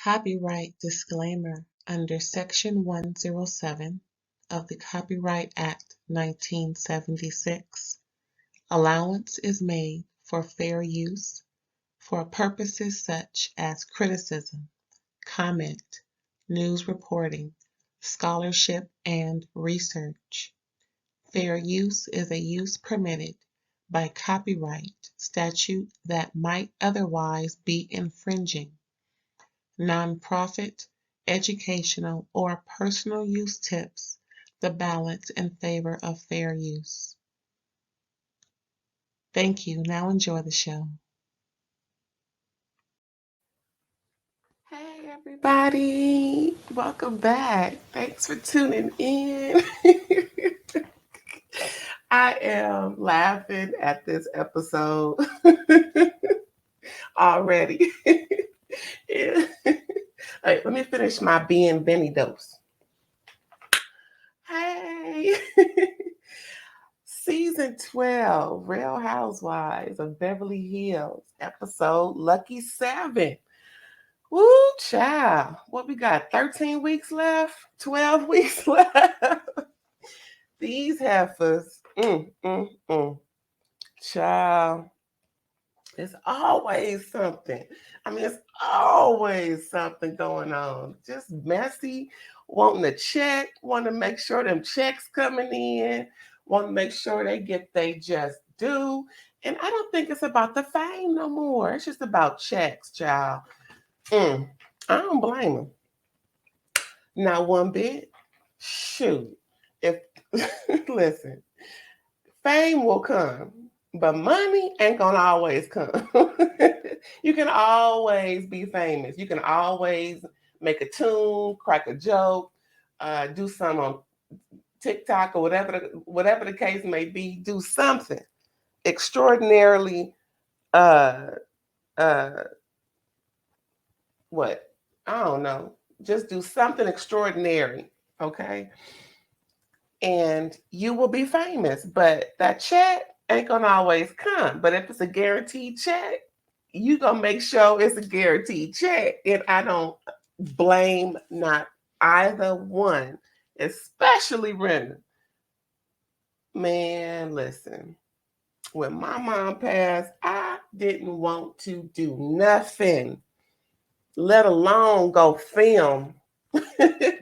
Copyright disclaimer under Section 107 of the Copyright Act 1976. Allowance is made for fair use for purposes such as criticism, comment, news reporting, scholarship, and research. Fair use is a use permitted by copyright statute that might otherwise be infringing. Nonprofit, educational, or personal use tips the balance in favor of fair use. Thank you. Now enjoy the show. Hey everybody, welcome back. Thanks for tuning in. I am laughing at this episode already. Yeah. All right, let me finish my Benny dose. Hey. Season 12, Real Housewives of Beverly Hills, episode Lucky 7. Woo, child. What we got? 13 weeks left? 12 weeks left? These heifers. Child. It's always something. It's always something going on. Just messy, wanting to check, want to make sure them checks coming in, want to make sure they get they just due. And I don't think it's about the fame no more. It's just about checks, child. I don't blame them. Not one bit. Shoot. If listen, fame will come, but money ain't gonna always come. You can always be famous. You can always make a tune, crack a joke, do something on TikTok or whatever the case may be. Do something extraordinarily. What? I don't know. Just do something extraordinary, okay? And you will be famous. But that check ain't gonna always come. But if it's a guaranteed check, you gonna make sure it's a guaranteed check. And I don't blame not either one, especially Brenda. Man, listen. When my mom passed, I didn't want to do nothing, let alone go film,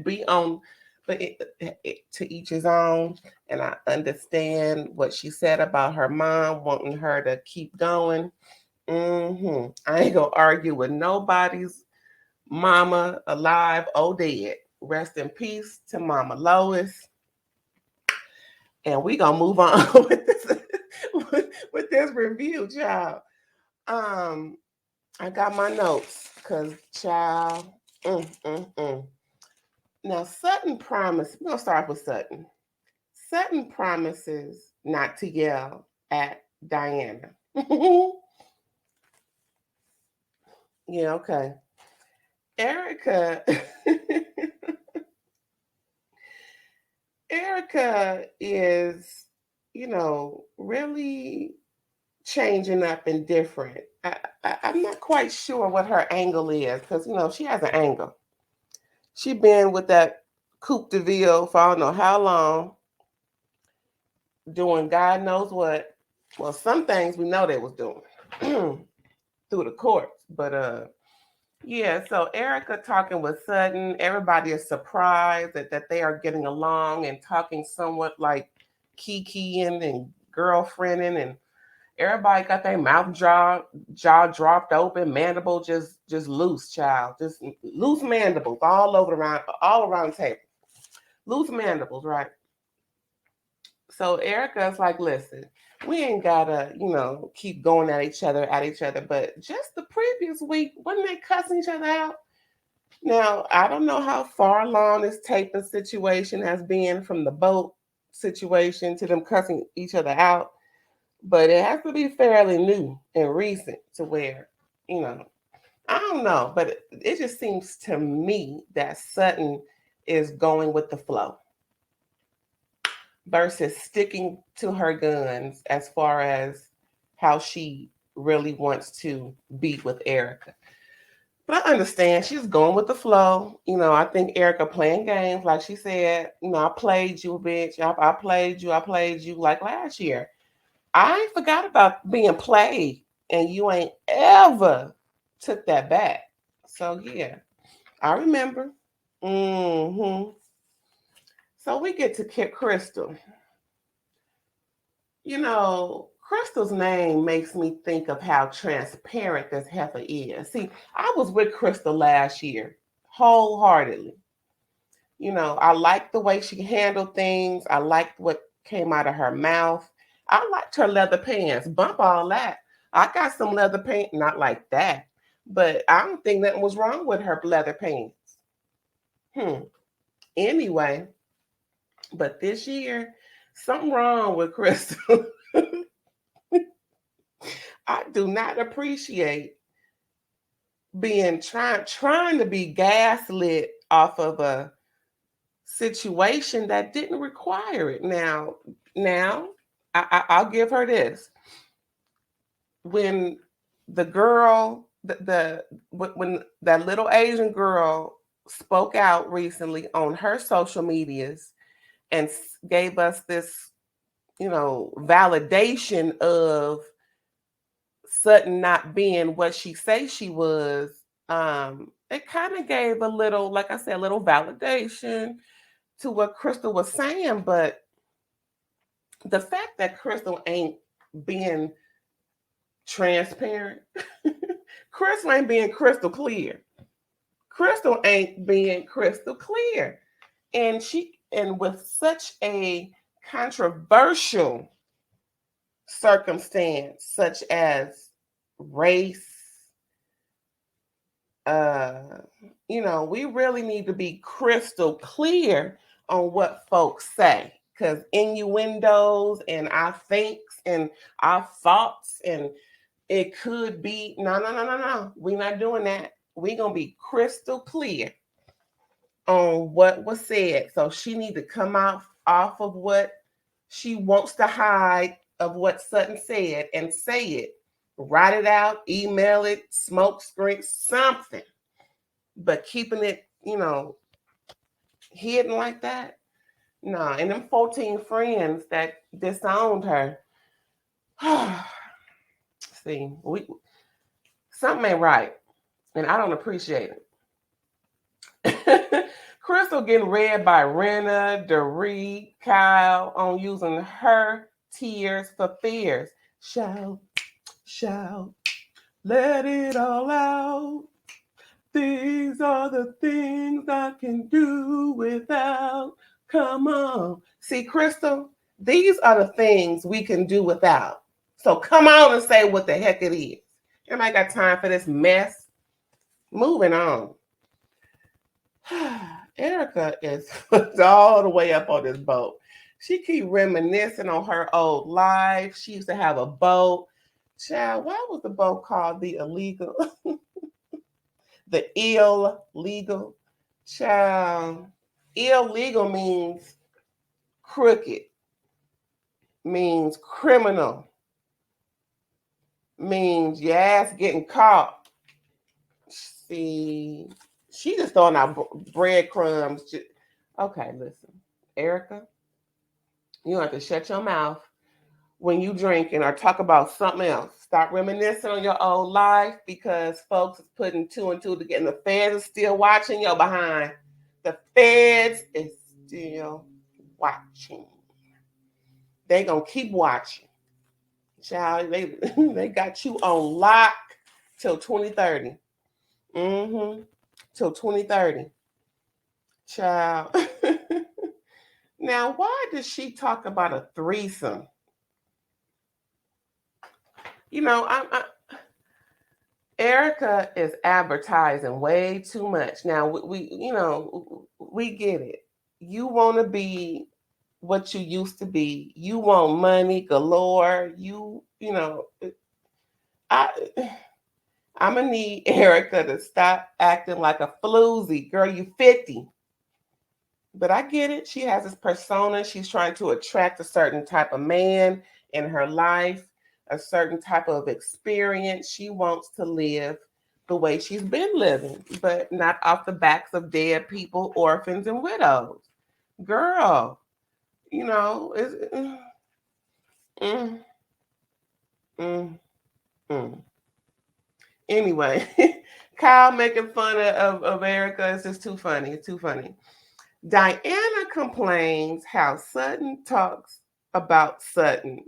be on. But to each his own. And I understand what she said about her mom wanting her to keep going. I ain't gonna argue with nobody's mama, alive or dead. Rest in peace to Mama Lois. And we gonna move on with this review, child. I got my notes because, child. Now, Sutton promised. We're gonna start with Sutton. Sutton promises not to yell at Diana. Yeah, okay. Erica is, really changing up and different. I'm not quite sure what her angle is because, she has an angle. She been with that Coupe de Ville for I don't know how long, doing God knows what. Well, some things we know they was doing through the courts. But yeah, so Erica talking with Sutton. Everybody is surprised that they are getting along and talking somewhat like kikiing and girlfriending, and everybody got their mouth jaw dropped open, mandible just loose, child. Just loose mandibles all around the table. Loose mandibles, right? So Erica's like, listen, we ain't gotta, keep going at each other. But just the previous week, wasn't they cussing each other out? Now, I don't know how far along this taping situation has been from the boat situation to them cussing each other out, but it has to be fairly new and recent to where, I don't know, but it just seems to me that Sutton is going with the flow versus sticking to her guns as far as how she really wants to be with Erica. But I understand she's going with the flow. I think Erica playing games, like she said, I played you, bitch. I played you. I played you like last year. I ain't forgot about being played, and you ain't ever took that back. So yeah, I remember. hmm So we get to Kit Crystal. Crystal's name makes me think of how transparent this heifer is. See, I was with Crystal last year, wholeheartedly. I liked the way she handled things. I liked what came out of her mouth. I liked her leather pants. Bump all that. I got some leather pants, not like that, but I don't think nothing was wrong with her leather pants. Anyway, but this year, something wrong with Crystal. I do not appreciate being trying to be gaslit off of a situation that didn't require it. Now, I'll give her this. When the girl, when that little Asian girl spoke out recently on her social medias and gave us this, validation of Sutton not being what she say she was, it kind of gave a little, like I said, a little validation to what Crystal was saying. But the fact that Crystal ain't being transparent, Crystal ain't being crystal clear. Crystal ain't being crystal clear. And with such a controversial circumstance, such as race, uh, we really need to be crystal clear on what folks say. Because innuendos and our thinks and our thoughts, and it could be no. We're not doing that. We're gonna be crystal clear on what was said. So she need to come out off of what she wants to hide of what Sutton said and say it. Write it out, email it, smoke screen, something. But keeping it, hidden like that, no. And them 14 friends that disowned her, see, something ain't right, and I don't appreciate it. Crystal getting read by Rena, Doree, Kyle on using her tears for fears. Shout, shout, let it all out. These are the things I can do without. Come on. See, Crystal, these are the things we can do without. So come on and say what the heck it is. Anybody got time for this mess? Moving on. Erica is all the way up on this boat. She keep reminiscing on her old life. She used to have a boat. Child, why was the boat called the illegal? The illegal? Child, illegal means crooked, means criminal, means your ass getting caught. See, she just throwing out breadcrumbs. Okay, listen, Erica, you have to shut your mouth when you drinking or talk about something else. Stop reminiscing on your old life, because folks is putting two and two together. And the feds are still watching your behind. The feds is still watching. They gonna keep watching. Child, they got you on lock till 2030. Till 2030. Child. Now, why does she talk about a threesome? Erica is advertising way too much. Now we get it. You want to be what you used to be. You want money galore. I I'm gonna need Erica to stop acting like a floozy. Girl, you 50. But I get it. She has this persona. She's trying to attract a certain type of man in her life, a certain type of experience she wants to live. the way she's been living, but not off the backs of dead people, orphans, and widows. Girl, it's mm, mm, mm. Anyway, Kyle making fun of Erica is just too funny. It's too funny. Diana complains how Sutton talks about Sutton.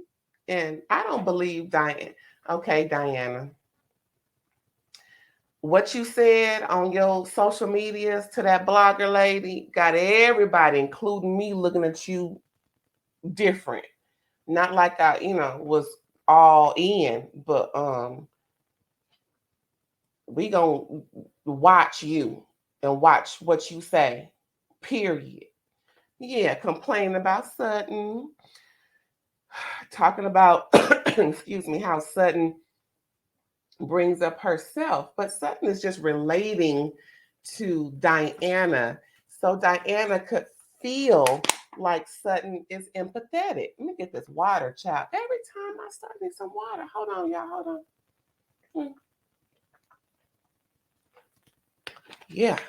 And I don't believe Diana. Okay, Diana. What you said on your social medias to that blogger lady got everybody, including me, looking at you different. Not like I, was all in, but we gonna watch you and watch what you say. Period. Yeah, complaining about Sutton, talking about excuse me, how Sutton brings up herself, but Sutton is just relating to Diana, so Diana could feel like Sutton is empathetic. Let me get this water, child. Every time I start need some water. Hold on, y'all. Hold on. Yeah.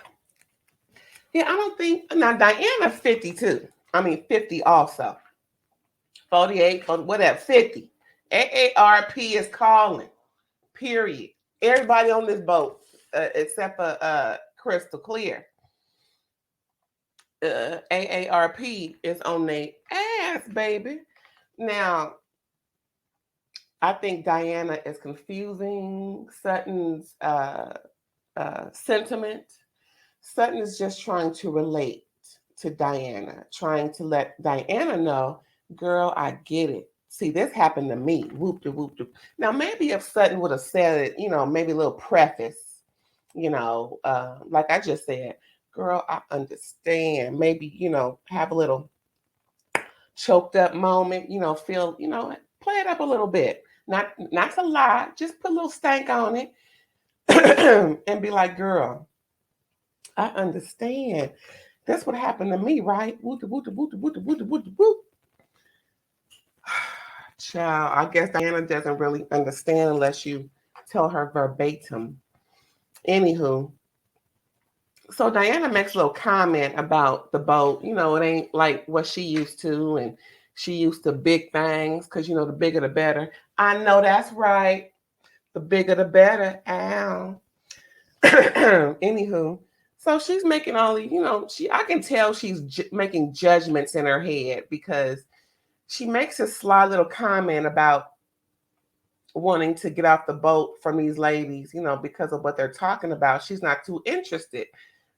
Yeah, I don't think now Diana 52. I mean 50 also. 48, whatever, 50. AARP is calling. Period. Everybody on this boat, except for Crystal Clear. AARP is on their ass, baby. Now, I think Diana is confusing Sutton's sentiment. Sutton is just trying to relate to Diana, trying to let Diana know, girl, I get it. See, this happened to me. Whoop de whoop de. Now, maybe if Sutton would have said it, maybe a little preface, like I just said, girl, I understand. Maybe, have a little choked up moment, feel, play it up a little bit. Not to lie, just put a little stank on it and be like, girl, I understand. That's what happened to me, right? Whoop de whoop de whoop de whoop de whoop de whoop de whoop. Child, I guess Diana doesn't really understand unless you tell her verbatim. Anywho, so Diana makes a little comment about the boat. It ain't like what she used to, and she used to big things because, the bigger the better. I know that's right. The bigger the better. Ow. Anywho, so she's making all these, I can tell she's making judgments in her head because she makes a sly little comment about wanting to get off the boat from these ladies, because of what they're talking about. She's not too interested.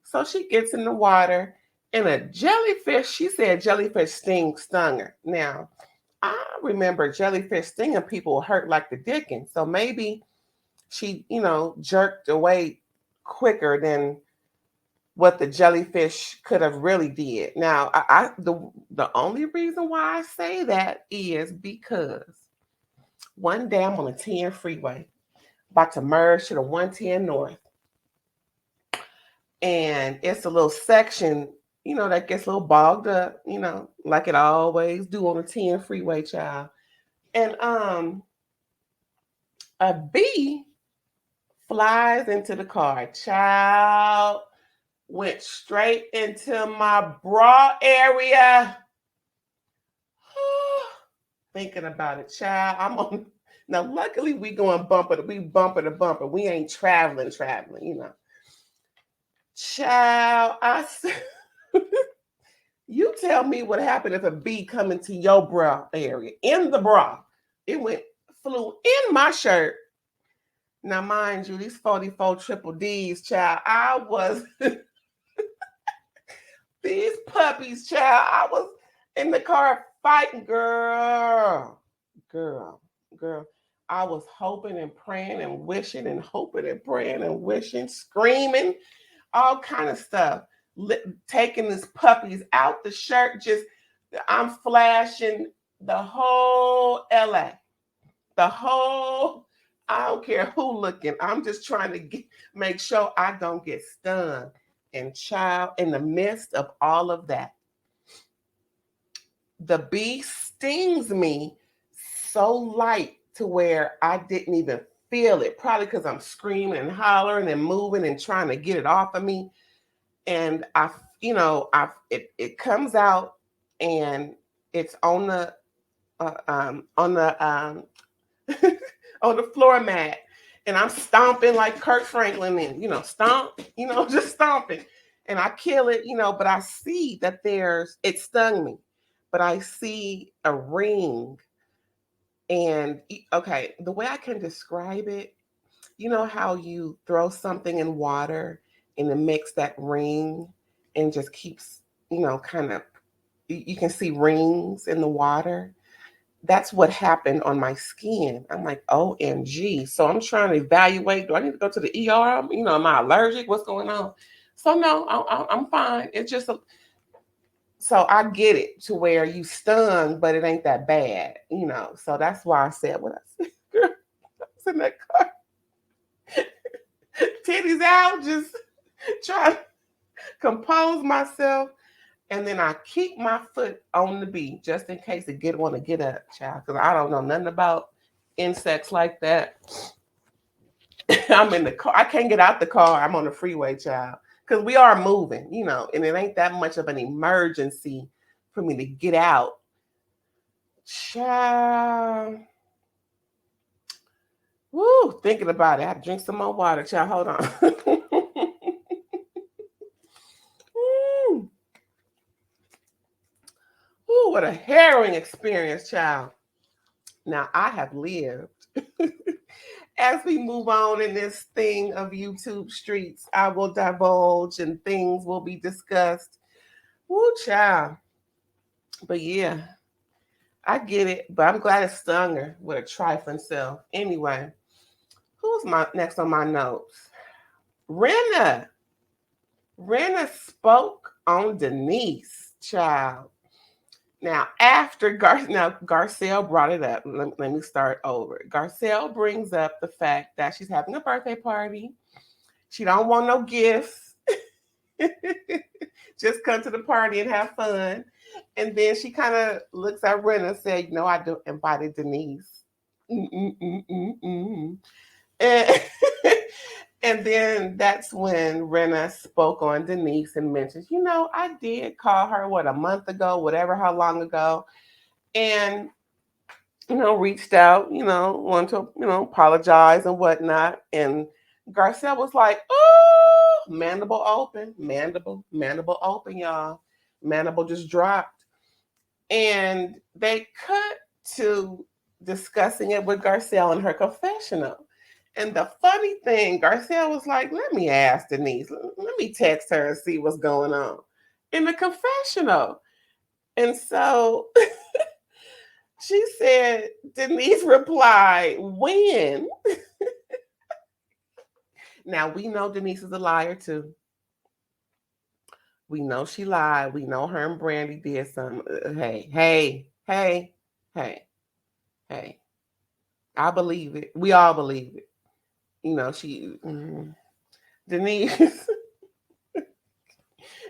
So she gets in the water and a jellyfish, she said jellyfish stung her. Now, I remember jellyfish stinging people hurt like the dickens. So maybe she, jerked away quicker than what the jellyfish could have really did. Now, the only reason why I say that is because one day I'm on the 10 freeway, about to merge to the 110 North. And it's a little section, that gets a little bogged up, like it always do on the 10 freeway, child. And a bee flies into the car, child, went straight into my bra area. Thinking about it, child. I'm on. Now, luckily, we going bumper to bumper. We ain't traveling. Child, you tell me what happened if a bee come into your bra area, in the bra. It flew in my shirt. Now, mind you, these 44 triple Ds, child, I was, these puppies, child, I was in the car fighting, girl. I was hoping and praying and wishing and hoping and praying and wishing, screaming, all kind of stuff. Taking these puppies out the shirt, I'm flashing the whole LA. I don't care who looking. I'm just trying to make sure I don't get stung. And child, in the midst of all of that, the bee stings me so light to where I didn't even feel it, probably because I'm screaming and hollering and moving and trying to get it off of me. And it comes out and it's on the on the on the floor mat, and I'm stomping like Kurt Franklin, and stomp, just stomping, and I kill it, but I see that it stung me, but I see a ring, and okay, the way I can describe it, you know how you throw something in water and it makes that ring and just keeps, kind of, you can see rings in the water. That's what happened on my skin. I'm like, OMG. So I'm trying to evaluate. Do I need to go to the ER? Am I allergic? What's going on? So no, I'm fine. It's just so I get it to where you stung, but it ain't that bad, So that's why I said what I said. Girl, I was in that car, titties out, just trying to compose myself. And then I keep my foot on the bee just in case it want to get up, child. Because I don't know nothing about insects like that. I'm in the car. I can't get out the car. I'm on the freeway, child. Because we are moving, and it ain't that much of an emergency for me to get out. Child. Woo, thinking about it. I have to drink some more water, child. Hold on. Ooh, what a harrowing experience, child. Now, I have lived. As we move on in this thing of YouTube streets, I will divulge and things will be discussed. Woo, child. But yeah, I get it. But I'm glad it stung her with a trifling self. Anyway, who's next on my notes? Renna. Renna spoke on Denise, child. Now, after Garcelle brought it up. Let me start over. Garcelle brings up the fact that she's having a birthday party. She don't want no gifts. Just come to the party and have fun. And then she kind of looks at Renna and said, I do invited Denise. And, and then that's when Renna spoke on Denise and mentioned, I did call her, a month ago, whatever, how long ago. And, reached out, wanted to, apologize and whatnot. And Garcelle was like, oh, mandible open, y'all. Mandible just dropped. And they cut to discussing it with Garcelle in her confessional. And the funny thing, Garcelle was like, let me ask Denise, let me text her and see what's going on in the confessional. And so she said, Denise replied, when? Now, we know Denise is a liar, too. We know she lied. We know her and Brandy did something. Hey. I believe it. We all believe it. Denise.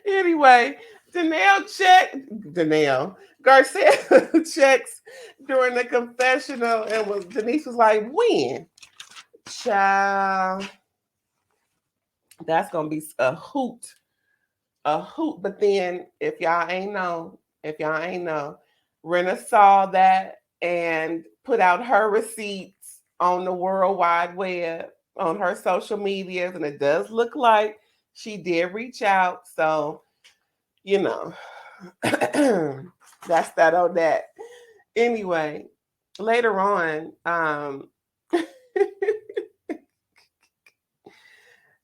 Anyway, Garcelle checks during the confessional, and Denise was like, when? Child, that's gonna be a hoot. But then if y'all ain't know, Renna saw that and put out her receipts on the World Wide Web, on her social medias, and it does look like she did reach out. So, that's that on that. Anyway, later on,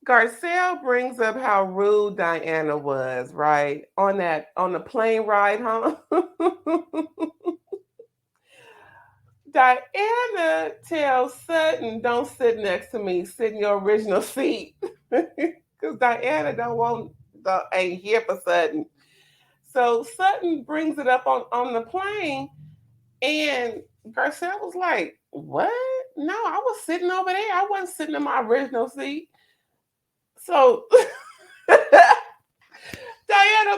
Garcelle brings up how rude Diana was, right? On the plane ride home. Diana tells Sutton, don't sit next to me, sit in your original seat. Because Diana ain't here for Sutton. So Sutton brings it up on the plane, and Garcelle was like, what? No, I was sitting over there. I wasn't sitting in my original seat. So Diana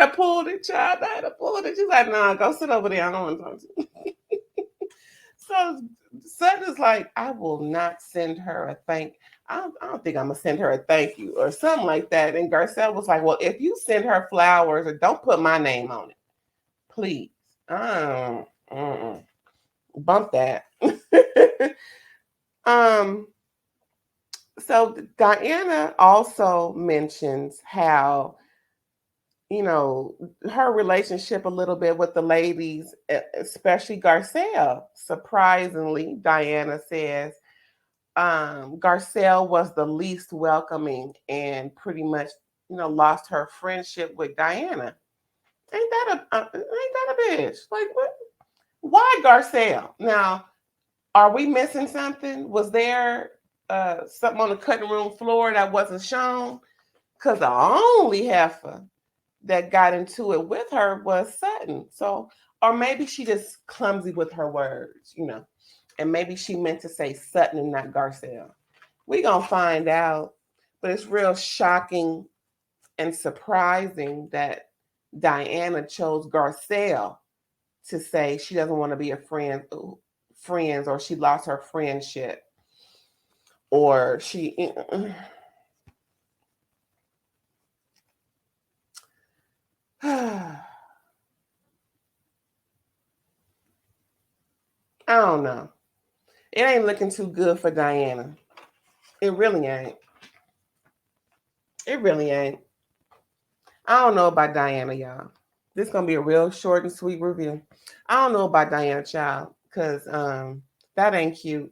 pulled it, child. Diana pulled it. She's like, nah, go sit over there. I don't want to talk to you. Sutton is like, I will not send her a I don't think I'm gonna send her a thank you or something like that. And Garcelle was like, well, if you send her flowers, or don't put my name on it, please. Bump that. So Diana also mentions how, her relationship a little bit with the ladies, especially Garcelle. Surprisingly, Diana says Garcelle was the least welcoming and pretty much, lost her friendship with Diana. Ain't that a bitch? Like, what? Why Garcelle? Now, are we missing something? Was there something on the cutting room floor that wasn't shown? Because the only heifer that got into it with her was Sutton. So, or maybe she just clumsy with her words, and maybe she meant to say Sutton and not Garcelle. We gonna find out, but it's real shocking and surprising that Diana chose Garcelle to say she doesn't want to be a friends, or she lost her friendship, or she. I don't know. It ain't looking too good for Diana. It really ain't. It really ain't. I don't know about Diana, y'all. This is gonna be a real short and sweet review. I don't know about Diana, child, because that ain't cute.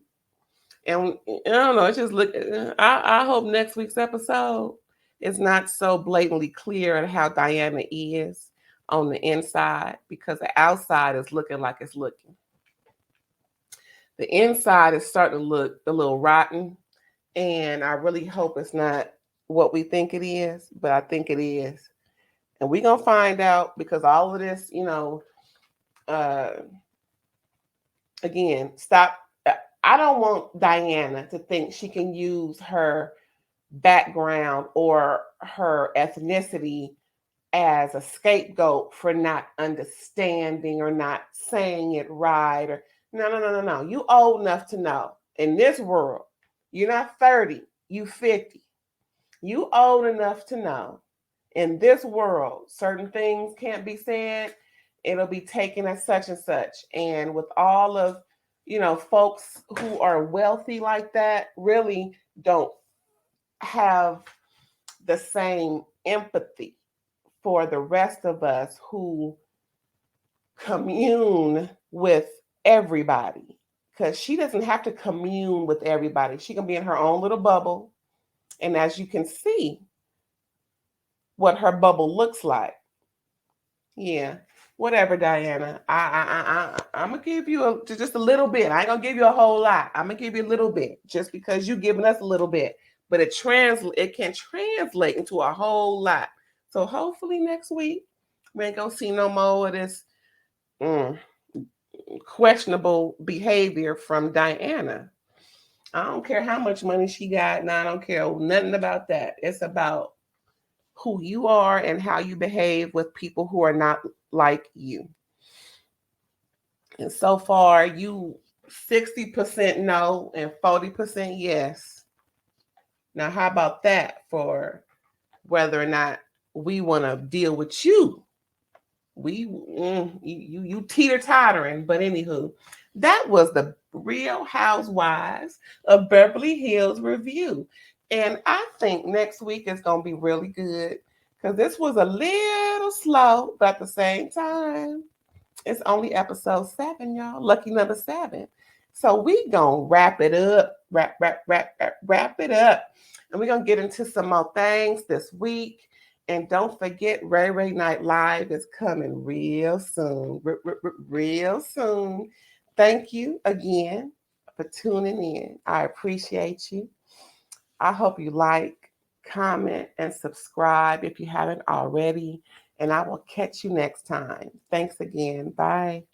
And I don't know. It's just look. I hope next week's episode is not so blatantly clear at how Diana is on the inside, because the outside is looking like it's looking. The inside is starting to look a little rotten, and I really hope it's not what we think it is, but I think it is. And we're going to find out, because all of this, again, stop. I don't want Diana to think she can use her background or her ethnicity as a scapegoat for not understanding or not saying it right. Or no. You old enough to know. In this world, you're not 30, you 50. You old enough to know. In this world, certain things can't be said. It'll be taken as such and such. And with all of, folks who are wealthy like that, really don't have the same empathy for the rest of us who commune with everybody. Because she doesn't have to commune with everybody. She can be in her own little bubble. And as you can see, what her bubble looks like. Yeah, whatever, Diana. I'm gonna give you just a little bit. I ain't gonna give you a whole lot. I'm gonna give you a little bit, just because you're giving us a little bit. But it can translate into a whole lot. So hopefully next week we ain't gonna see no more of this questionable behavior from Diana. I don't care how much money she got. No, I don't care nothing about that. It's about who you are and how you behave with people who are not like you. And so far, you 60% no and 40% yes. Now, how about that for whether or not we want to deal with you? You teeter-tottering, but anywho, that was the Real Housewives of Beverly Hills review. And I think next week is going to be really good, because this was a little slow, but at the same time, it's only episode 7, y'all. Lucky number 7. So we gonna wrap it up, wrap it up. And we're gonna get into some more things this week. And don't forget, Ray Ray Night Live is coming real soon. Real soon. Thank you again for tuning in. I appreciate you. I hope you like, comment, and subscribe if you haven't already. And I will catch you next time. Thanks again. Bye.